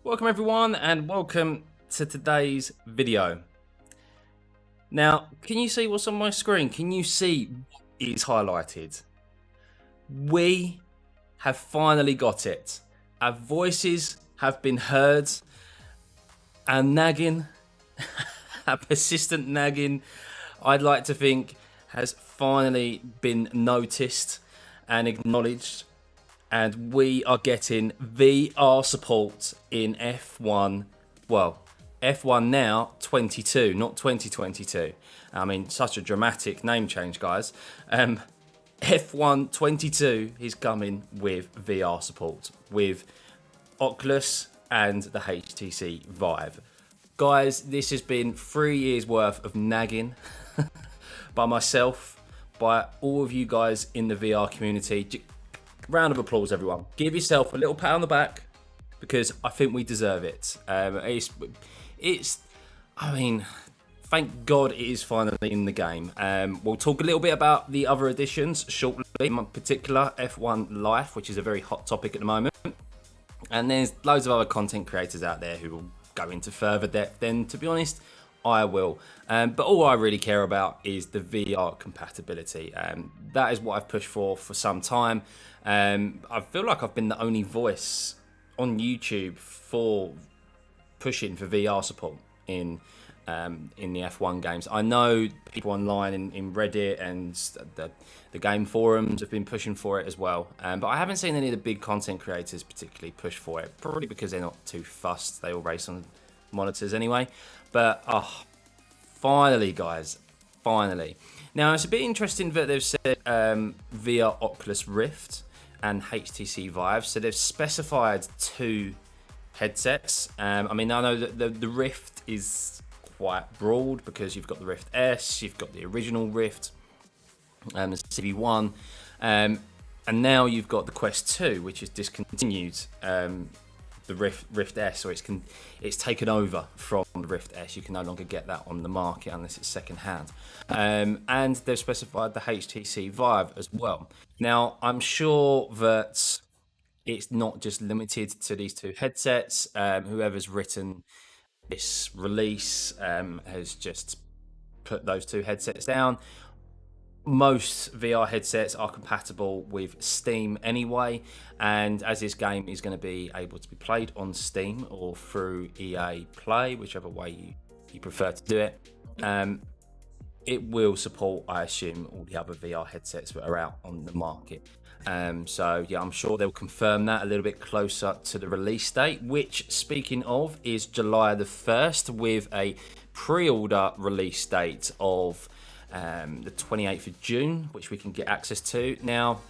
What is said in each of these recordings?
Welcome everyone and welcome to today's video. Now, can you see what's on my screen? Can you see what is highlighted? We have finally got it. Our voices have been heard. Our nagging, our persistent nagging, I'd like to think, has finally been noticed and acknowledged. And we are getting VR support in F1, well, F1 now 22, not 2022. I mean, such a dramatic name change, guys. F1 22 is coming with VR support, with Oculus and the HTC Vive. Guys, this has been 3 years worth of nagging by myself, by all of you guys in the VR community. Round of applause, everyone. Give yourself a little pat on the back because I think we deserve it. I mean, thank God it is finally in the game. We'll talk a little bit about the other editions shortly, in particular F1 Life, which is a very hot topic at the moment. And there's loads of other content creators out there who will go into further depth. Then, to be honest, I will. But all I really care about is the VR compatibility. That is what I've pushed for some time. I feel like I've been the only voice on YouTube for pushing for VR support in the F1 games. I know people online in Reddit and the game forums have been pushing for it as well. But I haven't seen any of the big content creators particularly push for it, probably because they're not too fussed. They all race on monitors anyway. But finally, guys, finally. Now, it's a bit interesting that they've said via Oculus Rift and HTC Vive. So they've specified two headsets. I mean, I know that the Rift is quite broad because you've got the Rift S, you've got the original Rift, the CV1, and now you've got the Quest 2, which is discontinued. The Rift S, so it's taken over from the Rift S. You can no longer get that on the market unless it's second hand. And they've specified the HTC Vive as well. Now, I'm sure that it's not just limited to these two headsets. Whoever's written this release has just put those two headsets down. Most VR headsets are compatible with Steam anyway, and as this game is going to be able to be played on Steam or through EA Play, whichever way you prefer to do it, it will support, I assume, all the other VR headsets that are out on the market. So yeah, I'm sure they'll confirm that a little bit closer to the release date, which, speaking of, is July the 1st, with a pre-order release date of the 28th of June, which we can get access to. Now,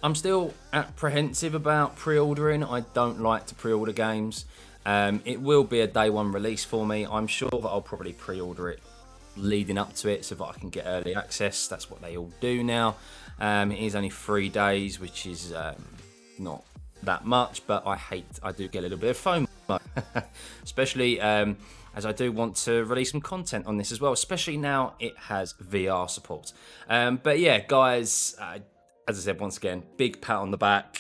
I'm still apprehensive about pre-ordering. I don't like to pre-order games. It will be a day one release for me. I'm sure that I'll probably pre-order it leading up to it so that I can get early access. That's what they all do now. It is only 3 days, which is not that much, but I do get a little bit of FOMO, especially as I do want to release some content on this as well, especially now it has VR support. But yeah, guys, as I said, once again, big pat on the back.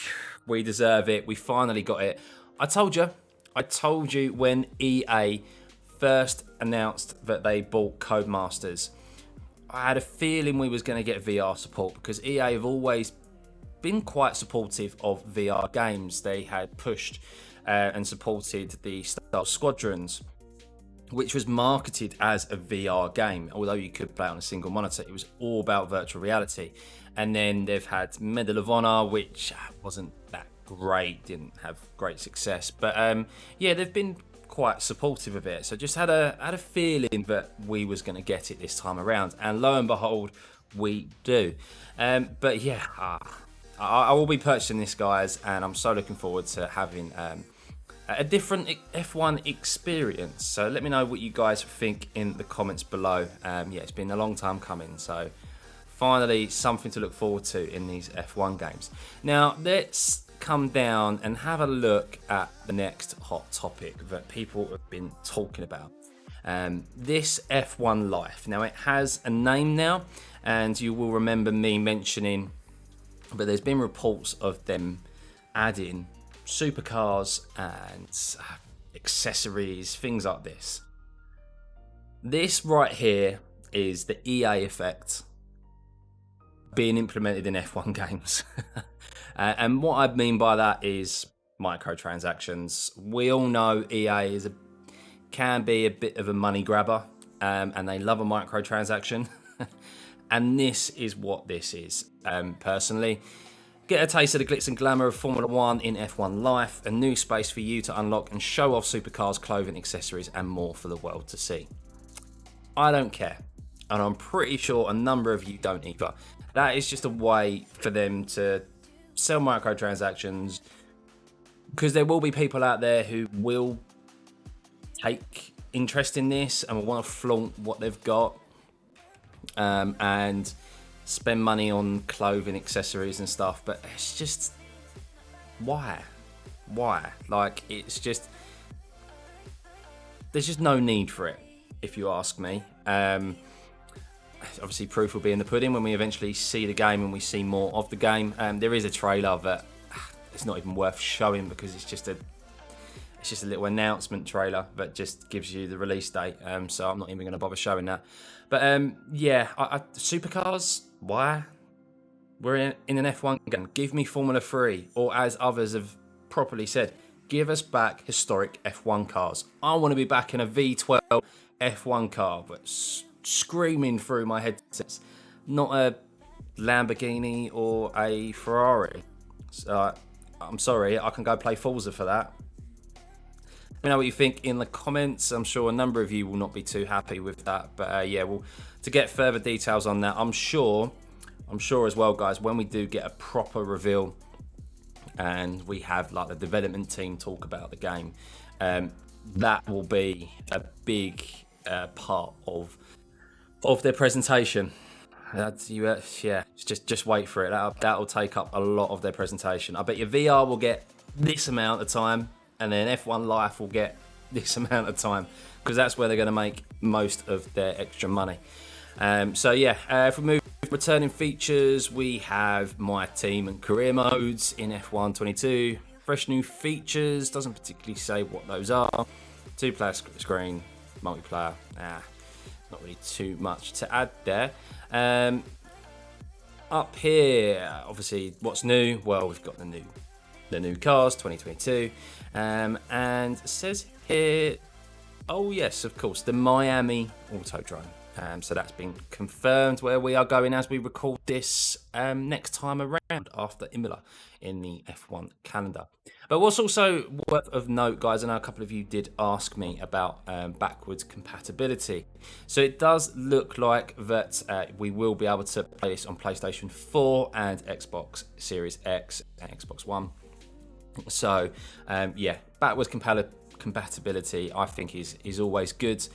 We deserve it. We finally got it. I told you when EA first announced that they bought Codemasters, I had a feeling we was going to get VR support because EA have always been quite supportive of VR games. They had pushed and supported the Star Squadrons, which was marketed as a VR game. Although you could play on a single monitor, it was all about virtual reality. And then they've had Medal of Honor, which wasn't that great, didn't have great success. But yeah, they've been quite supportive of it. So just had a feeling that we was going to get it this time around. And lo and behold, we do. But yeah, I will be purchasing this, guys, and I'm so looking forward to having a different F1 experience. So let me know what you guys think in the comments below. Yeah, it's been a long time coming, so finally something to look forward to in these F1 games. Now let's come down and have a look at the next hot topic that people have been talking about. This F1 Life. Now it has a name now, and you will remember me mentioning, but there's been reports of them adding supercars and accessories, things like this. This right here is the EA effect being implemented in F1 games. And what I mean by that is microtransactions. We all know EA can be a bit of a money grabber, and they love a microtransaction. And this is what this is. Personally, get a taste of the glitz and glamour of Formula 1 in F1 life, a new space for you to unlock and show off supercars, clothing, accessories, and more for the world to see. I don't care, and I'm pretty sure a number of you don't either. That is just a way for them to sell microtransactions, because there will be people out there who will take interest in this and will want to flaunt what they've got, and spend money on clothing, accessories and stuff. But it's just, why? Like, it's just, there's just no need for it, if you ask me. Obviously, proof will be in the pudding when we eventually see the game and we see more of the game. There is a trailer that it's not even worth showing, because it's just a little announcement trailer that just gives you the release date. So I'm not even going to bother showing that. But yeah, supercars, why? We're in an F1 game. Give me Formula 3, or as others have properly said, give us back historic F1 cars. I want to be back in a V12 F1 car, but screaming through my headsets, not a Lamborghini or a Ferrari. So I'm sorry, I can go play Forza for that. Let me know what you think in the comments. I'm sure a number of you will not be too happy with that, but yeah, well, to get further details on that, I'm sure as well, guys, when we do get a proper reveal and we have like the development team talk about the game, that will be a big part of their presentation. That's yeah, just wait for it. That'll take up a lot of their presentation. I bet your VR will get this amount of time, and then F1 Life will get this amount of time, because that's where they're going to make most of their extra money. So yeah, if we move returning features, we have my team and career modes in F1 22. Fresh new features, doesn't particularly say what those are. 2-player screen, multiplayer. Not really too much to add there. Up here, obviously, what's new? Well, we've got the new cars, 2022, and it says here, oh yes, of course, the Miami Autodrome. So that's been confirmed where we are going as we record this next time around after Imola in the F1 calendar. But what's also worth of note, guys, I know a couple of you did ask me about backwards compatibility. So it does look like that we will be able to play this on PlayStation 4 and Xbox Series X and Xbox One. So yeah, backwards compatibility I think is always good.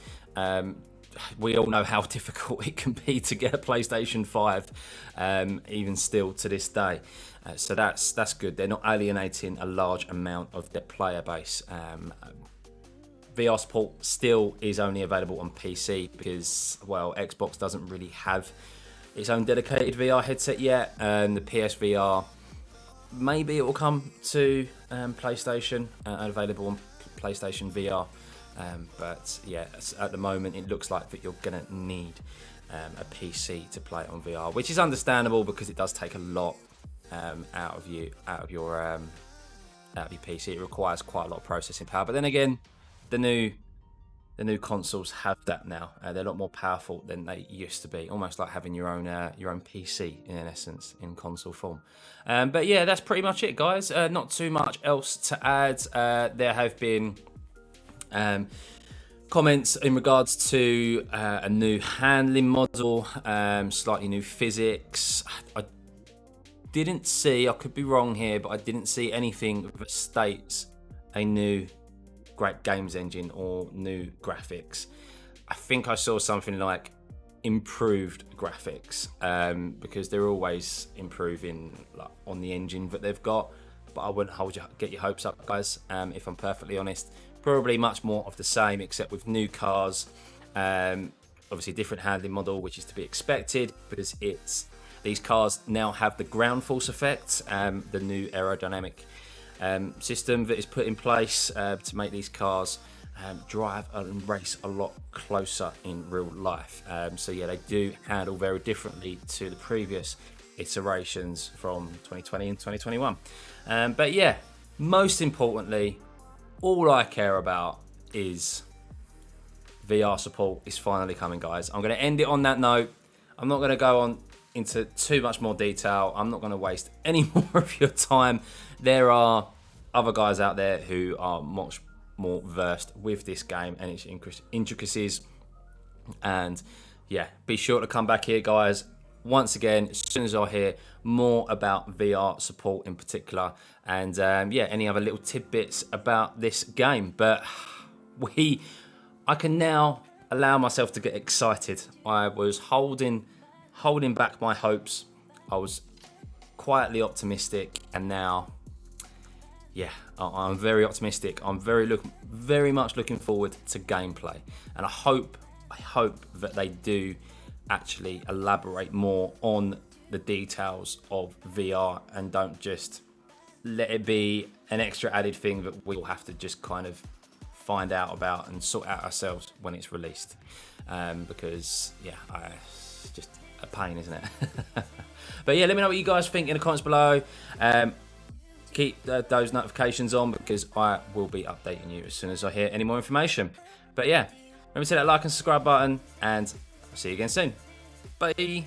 We all know how difficult it can be to get a PlayStation 5, even still to this day. So that's good. They're not alienating a large amount of their player base. VR support still is only available on PC because, well, Xbox doesn't really have its own dedicated VR headset yet. The PSVR, maybe it will come to PlayStation, available on PlayStation VR. But yeah, at the moment it looks like that you're gonna need a PC to play it on VR, which is understandable because it does take a lot out of your PC. It requires quite a lot of processing power. But then again, the new consoles have that now. They're a lot more powerful than they used to be, almost like having your own PC in essence, in console form. But yeah, that's pretty much it, guys. Not too much else to add. There have been comments in regards to a new handling model, slightly new physics. I didn't see, I could be wrong here, but I didn't see anything that states a new great games engine or new graphics. I think I saw something like improved graphics, because they're always improving like, on the engine that they've got. But I wouldn't get your hopes up, guys, if I'm perfectly honest. Probably much more of the same, except with new cars. Obviously, a different handling model, which is to be expected because these cars now have the ground force effect, the new aerodynamic system that is put in place to make these cars drive and race a lot closer in real life. So yeah, they do handle very differently to the previous iterations from 2020 and 2021. But yeah, most importantly, all I care about is VR support is finally coming, guys. I'm going to end it on that note. I'm not going to go on into too much more detail. I'm not going to waste any more of your time. There are other guys out there who are much more versed with this game and its intricacies. And yeah, be sure to come back here, guys, once again as soon as I hear more about VR support in particular, and yeah, any other little tidbits about this game. But I can now allow myself to get excited. I was holding back my hopes. I was quietly optimistic, and now, yeah, I'm very optimistic. I'm very much looking forward to gameplay, and I hope that they do actually elaborate more on the details of VR and don't just let it be an extra added thing that we'll have to just kind of find out about and sort out ourselves when it's released. Because yeah, it's just a pain, isn't it? But yeah, let me know what you guys think in the comments below. Keep those notifications on, because I will be updating you as soon as I hear any more information. But yeah, remember to hit that like and subscribe button, and I'll see you again soon. Bye.